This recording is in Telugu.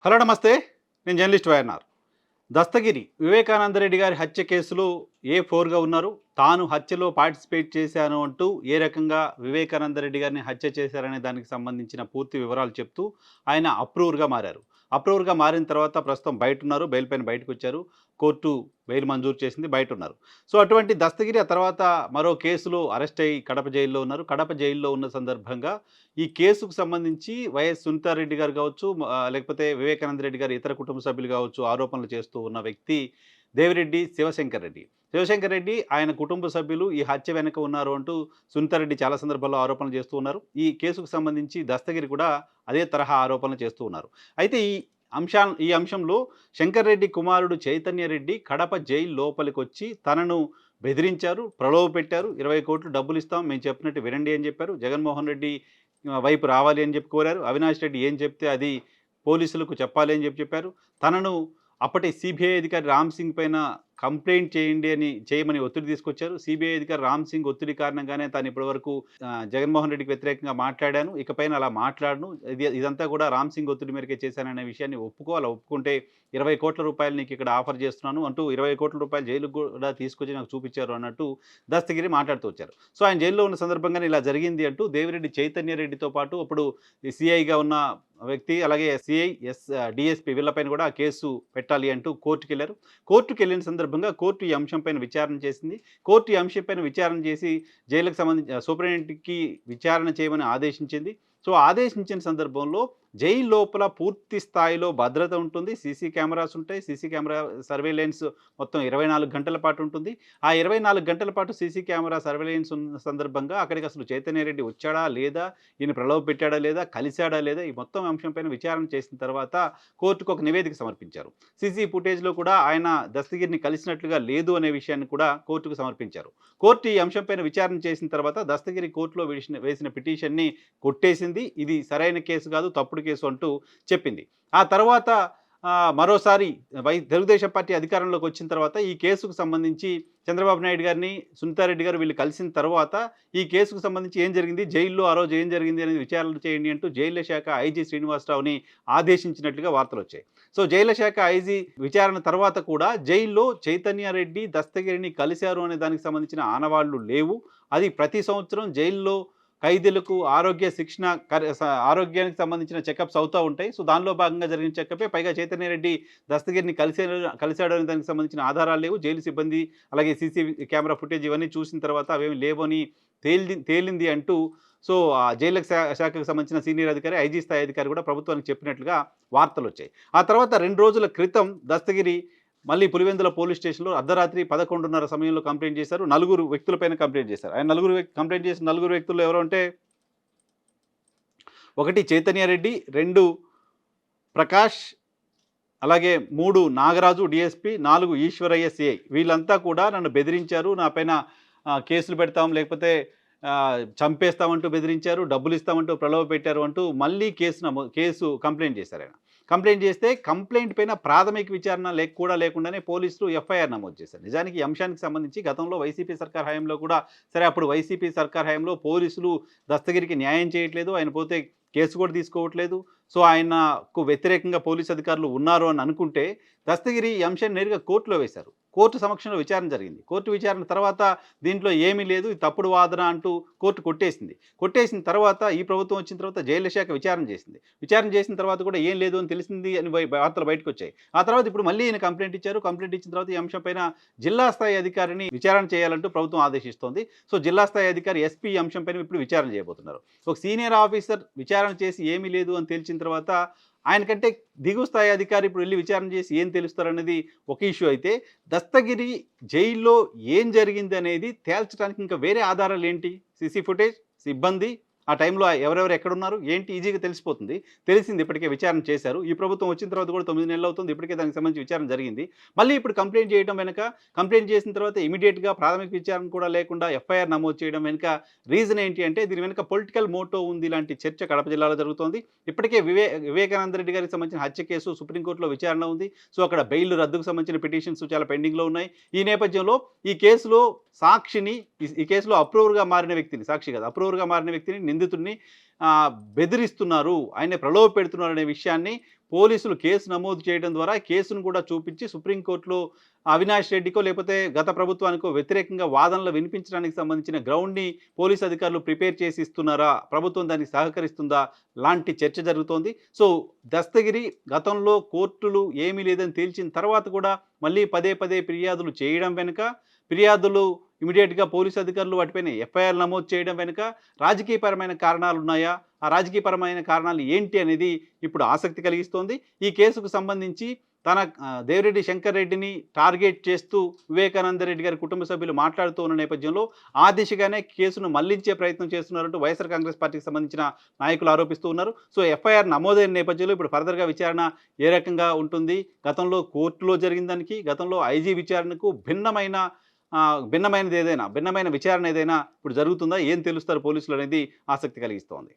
హలో నమస్తే. నేను జర్నలిస్ట్ వైఎన్ఆర్. దస్తగిరి వివేకానందరెడ్డి గారి హత్య కేసులో ఏ4గా ఉన్నారు. తాను హత్యలో పార్టిసిపేట్ చేశాను అంటూ ఏ రకంగా వివేకానందరెడ్డి గారిని హత్య చేశారనే దానికి సంబంధించిన పూర్తి వివరాలు చెప్తూ ఆయన అప్రూవర్‌గా మారారు. అప్రూవర్‌గా మారిన తర్వాత ప్రస్తుతం బయటున్నారు. బెయిల్ పైన బయటకొచ్చారు. కోర్టు బెయిల్ మంజూరు చేసింది. బయటున్నారు. సో, అటువంటి దస్తగిరి ఆ తర్వాత మరో కేసులో అరెస్ట్ అయ్యి కడప జైల్‌లో ఉన్నారు. కడప జైల్‌లో ఉన్న సందర్భంగా ఈ కేసుకు సంబంధించి వైఎస్ సునీతారెడ్డి గారు కావచ్చు, లేకపోతే వివేకానంద రెడ్డి గారి ఇతర కుటుంబ సభ్యులు కావచ్చు, ఆరోపణలు చేస్తూ ఉన్న వ్యక్తి దేవిరెడ్డి శివశంకర్ రెడ్డి. శివశంకర్ రెడ్డి, ఆయన కుటుంబ సభ్యులు ఈ హత్య వెనుక ఉన్నారు అంటూ సునీతారెడ్డి చాలా సందర్భాల్లో ఆరోపణలు చేస్తూ ఉన్నారు. ఈ కేసుకు సంబంధించి దస్తగిరి కూడా అదే తరహా ఆరోపణలు చేస్తూ ఉన్నారు. అయితే ఈ అంశంలో శంకర్ రెడ్డి కుమారుడు చైతన్య రెడ్డి కడప జైలు లోపలికొచ్చి తనను బెదిరించారు, ప్రలోభపెట్టారు. 20,00,00,000 డబ్బులిస్తాం, మేము చెప్పినట్టు వినండి అని చెప్పారు. జగన్మోహన్ రెడ్డి వైపు రావాలి అని చెప్పి కోరారు. అవినాష్ రెడ్డి ఏం చెప్తే అది పోలీసులకు చెప్పాలి అని చెప్పారు. తనను అప్పటి సిబిఐ అధికారి రామ్ సింగ్ పైన కంప్లెయింట్ చేయమని ఒత్తిడి తీసుకొచ్చారు. సిబిఐ అధికారి రామ్ సింగ్ ఒత్తిడి కారణంగానే తాను ఇప్పటివరకు జగన్మోహన్ రెడ్డికి వ్యతిరేకంగా మాట్లాడాను. ఇకపైన అలా మాట్లాడను. ఇదంతా కూడా రామ్ సింగ్ ఒత్తిడి మేరకే చేశాననే విషయాన్ని ఒప్పుకోవాలి. ఒప్పుకుంటే 20,00,00,000 నీకు ఇక్కడ ఆఫర్ చేస్తున్నాను అంటూ 20,00,00,000 జైలుకి కూడా తీసుకొచ్చి నాకు చూపించారు అన్నట్టు దస్తగిరి మాట్లాడుతూ వచ్చారు. సో, ఆయన జైల్లో ఉన్న సందర్భంగానే ఇలా జరిగింది అంటూ దేవిరెడ్డి చైతన్య రెడ్డితో పాటు అప్పుడు సిఐగా ఉన్న వ్యక్తి, అలాగే సిఐ, డీఎస్పీ వీళ్ళపైన కూడా కేసు పెట్టాలి అంటూ కోర్టుకెళ్లారు. కోర్టుకెళ్ళిన సందర్భంగా కోర్టు ఈ అంశం పైన విచారణ చేసింది. కోర్టు ఈ అంశం పైన విచారణ చేసి జైలుకు సంబంధించి సూపరింటెండెంట్‌కి విచారణ చేయమని ఆదేశించింది. సో, ఆదేశించిన సందర్భంలో జైలు లోపల పూర్తి స్థాయిలో భద్రత ఉంటుంది. సీసీ కెమెరాస్ ఉంటాయి. సీసీ కెమెరా సర్వేలెన్స్ మొత్తం 24 గంటల పాటు ఉంటుంది. ఆ 24 గంటల పాటు సీసీ కెమెరా సర్వేలెన్స్ ఉన్న సందర్భంగా అక్కడికి అసలు చైతన్య రెడ్డి వచ్చాడా లేదా? ఈయన ప్రలోభ పెట్టాడా లేదా? కలిసాడా లేదా? ఈ మొత్తం అంశం పైన విచారణ చేసిన తర్వాత కోర్టుకు ఒక నివేదిక సమర్పించారు. సీసీ ఫుటేజ్‌లో కూడా ఆయన దస్తగిరిని కలిసినట్లుగా లేదు అనే విషయాన్ని కూడా కోర్టుకు సమర్పించారు. కోర్టు ఈ అంశం పైన విచారణ చేసిన తర్వాత దస్తగిరి కోర్టులో వేసిన పిటిషన్‌ని కొట్టేసింది. ఇది సరైన కేసు కాదు, తప్పుడు కేసు అంటూ చెప్పింది. ఆ తర్వాత మరోసారి తెలుగుదేశం పార్టీ అధికారంలోకి వచ్చిన తర్వాత ఈ కేసుకు సంబంధించి చంద్రబాబు నాయుడు గారిని, సునీతారెడ్డి గారు వీళ్ళు కలిసిన తర్వాత ఈ కేసుకు సంబంధించి ఏం జరిగింది, జైల్లో ఆ రోజు ఏం జరిగింది అనేది విచారణ చేయండి అంటూ జైళ్ల శాఖ ఐజీ శ్రీనివాసరావుని ఆదేశించినట్లుగా వార్తలొచ్చాయి. సో, జైళ్ల శాఖ ఐజీ విచారణ తర్వాత కూడా జైల్లో చైతన్య రెడ్డి, దస్తగిరిని కలిశారు అనే దానికి సంబంధించిన ఆనవాళ్లు లేవు. అది ప్రతి సంవత్సరం జైల్లో ఖైదీలకు ఆరోగ్య శిక్షణ ఆరోగ్యానికి సంబంధించిన చెకప్స్ అవుతా ఉంటాయి. సో, దానిలో భాగంగా జరిగిన చెకపే. పైగా చైతన్య రెడ్డి దస్తగిరిని కలిసాడు అనే దానికి సంబంధించిన ఆధారాలు లేవు. జైలు సిబ్బంది, అలాగే సీసీ కెమెరా ఫుటేజ్ ఇవన్నీ చూసిన తర్వాత అవేమి లేవని తేలింది అంటూ, సో, ఆ జైళ్ళ శాఖకు సంబంధించిన సీనియర్ అధికారి, ఐజీ స్థాయి అధికారి కూడా ప్రభుత్వానికి చెప్పినట్లుగా వార్తలొచ్చాయి. ఆ తర్వాత 2 రోజుల క్రితం దస్తగిరి మళ్ళీ పులివెందుల పోలీస్ స్టేషన్‌లో అర్ధరాత్రి 11:30 సమయంలో కంప్లెయింట్ చేశారు. నలుగురు వ్యక్తులపైన కంప్లెయింట్ చేశారు. ఆయన కంప్లెయింట్ చేసిన నలుగురు వ్యక్తుల్లో ఎవరు అంటే, 1 చైతన్య రెడ్డి, 2 ప్రకాష్, అలాగే 3 నాగరాజు డీఎస్పీ, 4 ఈశ్వరయ్య సిఐ. వీళ్ళంతా కూడా నన్ను బెదిరించారు. నా పైన కేసులు పెడతాం, లేకపోతే చంపేస్తామంటూ బెదిరించారు, డబ్బులు ఇస్తామంటూ ప్రలోభ పెట్టారు అంటూ మళ్ళీ కేసు కంప్లెయింట్ చేశారాయన. కంప్లెయింట్ చేస్తే కంప్లెయింట్ పైన ప్రాథమిక విచారణ కూడా లేకుండానే పోలీసులు ఎఫ్ఐఆర్ నమోదు చేశారు. నిజానికి ఈ అంశానికి సంబంధించి గతంలో వైసీపీ సర్కార్ హయాంలో కూడా, సరే అప్పుడు వైసీపీ సర్కార్ హయాంలో పోలీసులు దస్తగిరికి న్యాయం చేయట్లేదు, ఆయన పోతే కేసు కూడా తీసుకోవట్లేదు. సో, ఆయనకు వ్యతిరేకంగా పోలీసు అధికారులు ఉన్నారు అని అనుకుంటే దస్తగిరి ఈ అంశాన్ని నేరుగా కోర్టులో వేశారు. కోర్టు సమక్షంలో విచారణ జరిగింది. కోర్టు విచారణ తర్వాత దీంట్లో ఏమీ లేదు, ఇది తప్పుడు వాదన అంటూ కోర్టు కొట్టేసింది. కొట్టేసిన తర్వాత ఈ ప్రభుత్వం వచ్చిన తర్వాత జైళ్ల శాఖ విచారణ చేసింది. విచారణ చేసిన తర్వాత కూడా ఏం లేదు అని తెలిసింది అని వార్తలు బయటకొచ్చాయి. ఆ తర్వాత ఇప్పుడు మళ్ళీ ఈయన కంప్లెయింట్ ఇచ్చారు. కంప్లెయింట్ ఇచ్చిన తర్వాత ఈ అంశం పైన జిల్లా స్థాయి అధికారిని విచారణ చేయాలంటూ ప్రభుత్వం ఆదేశిస్తోంది. సో, జిల్లా స్థాయి అధికారి ఎస్పీ ఈ అంశం పైన ఇప్పుడు విచారణ చేయబోతున్నారు. ఒక సీనియర్ ఆఫీసర్ విచారణ చేసి ఏమీ లేదు అని తేల్చిన తర్వాత ఆయనకంటే దిగువ స్థాయి అధికారి ఇప్పుడు వెళ్ళి విచారణ చేసి ఏం తెలుస్తారనేది ఒక ఇష్యూ అయితే, దస్తగిరి జైల్లో ఏం జరిగింది అనేది తేల్చడానికి ఇంకా వేరే ఆధారాలు ఏంటి? సీసీ ఫుటేజ్, సిబ్బంది, ఆ టైంలో ఎవరెవరు ఎక్కడున్నారు ఏంటి ఈజీగా తెలిసిపోతుంది. తెలిసింది, ఇప్పటికే విచారణ చేశారు. ఈ ప్రభుత్వం వచ్చిన తర్వాత కూడా 9 నెలలు అవుతుంది. ఇప్పటికే దానికి సంబంధించి విచారణ జరిగింది. మళ్ళీ ఇప్పుడు కంప్లెయింట్ చేయడం వెనుక, కంప్లెయింట్ చేసిన తర్వాత ఇమీడియట్‌గా ప్రాథమిక విచారణ కూడా లేకుండా ఎఫ్ఐఆర్ నమోదు చేయడం వెనుక రీజన్ ఏంటి అంటే, దీని వెనుక పొలిటికల్ మోటో ఉంది ఇలాంటి చర్చ కడప జిల్లాలో జరుగుతోంది. ఇప్పటికే వివేకానంద రెడ్డి గారికి సంబంధించిన హత్య కేసు సుప్రీంకోర్టులో విచారణ ఉంది. సో, అక్కడ బెయిల్ రద్దుకు సంబంధించిన పిటిషన్స్ చాలా పెండింగ్‌లో ఉన్నాయి. ఈ నేపథ్యంలో ఈ కేసులో సాక్షిని, ఈ కేసులో అప్రూవర్‌గా మారిన వ్యక్తిని, సాక్షి కాదు, అప్రూవర్‌గా మారిన వ్యక్తిని, నిందితుడిని బెదిరిస్తున్నారు, ఆయన్ని ప్రలోభ పెడుతున్నారు అనే విషయాన్ని పోలీసులు కేసు నమోదు చేయడం ద్వారా కేసును కూడా చూపించి సుప్రీంకోర్టులో అవినాష్ రెడ్డికో లేకపోతే గత ప్రభుత్వానికో వ్యతిరేకంగా వాదనలు వినిపించడానికి సంబంధించిన గ్రౌండ్‌ని పోలీసు అధికారులు ప్రిపేర్ చేసి ఇస్తున్నారా? ప్రభుత్వం దానికి సహకరిస్తుందా? లాంటి చర్చ జరుగుతోంది. సో, దస్తగిరి గతంలో కోర్టులు ఏమీ లేదని తేల్చిన తర్వాత కూడా మళ్ళీ పదే పదే ఫిర్యాదులు చేయడం వెనుక, ఫిర్యాదులు ఇమ్మీడియేట్‌గా పోలీసు అధికారులు వాటిపైన ఎఫ్ఐఆర్ నమోదు చేయడం వెనుక రాజకీయపరమైన కారణాలున్నాయా? ఆ రాజకీయపరమైన కారణాలు ఏంటి అనేది ఇప్పుడు ఆసక్తి కలిగిస్తోంది. ఈ కేసుకు సంబంధించి తన దేవిరెడ్డి శంకర్ రెడ్డిని టార్గెట్ చేస్తూ వివేకానంద రెడ్డి గారి కుటుంబ సభ్యులు మాట్లాడుతూ ఉన్న నేపథ్యంలో ఆ దిశగానే కేసును మళ్లించే ప్రయత్నం చేస్తున్నారంటూ వైఎస్ఆర్ కాంగ్రెస్ పార్టీకి సంబంధించిన నాయకులు ఆరోపిస్తూ ఉన్నారు. సో, ఎఫ్ఐఆర్ నమోదైన నేపథ్యంలో ఇప్పుడు ఫర్దర్‌గా విచారణ ఏ రకంగా ఉంటుంది? గతంలో కోర్టులో జరిగిన దానికి, గతంలో ఐజీ విచారణకు భిన్నమైన విచారణ ఏదైనా ఇప్పుడు జరుగుతుందా? ఏం తెలుస్తారు పోలీసులు అనేది ఆసక్తి కలిగిస్తోంది.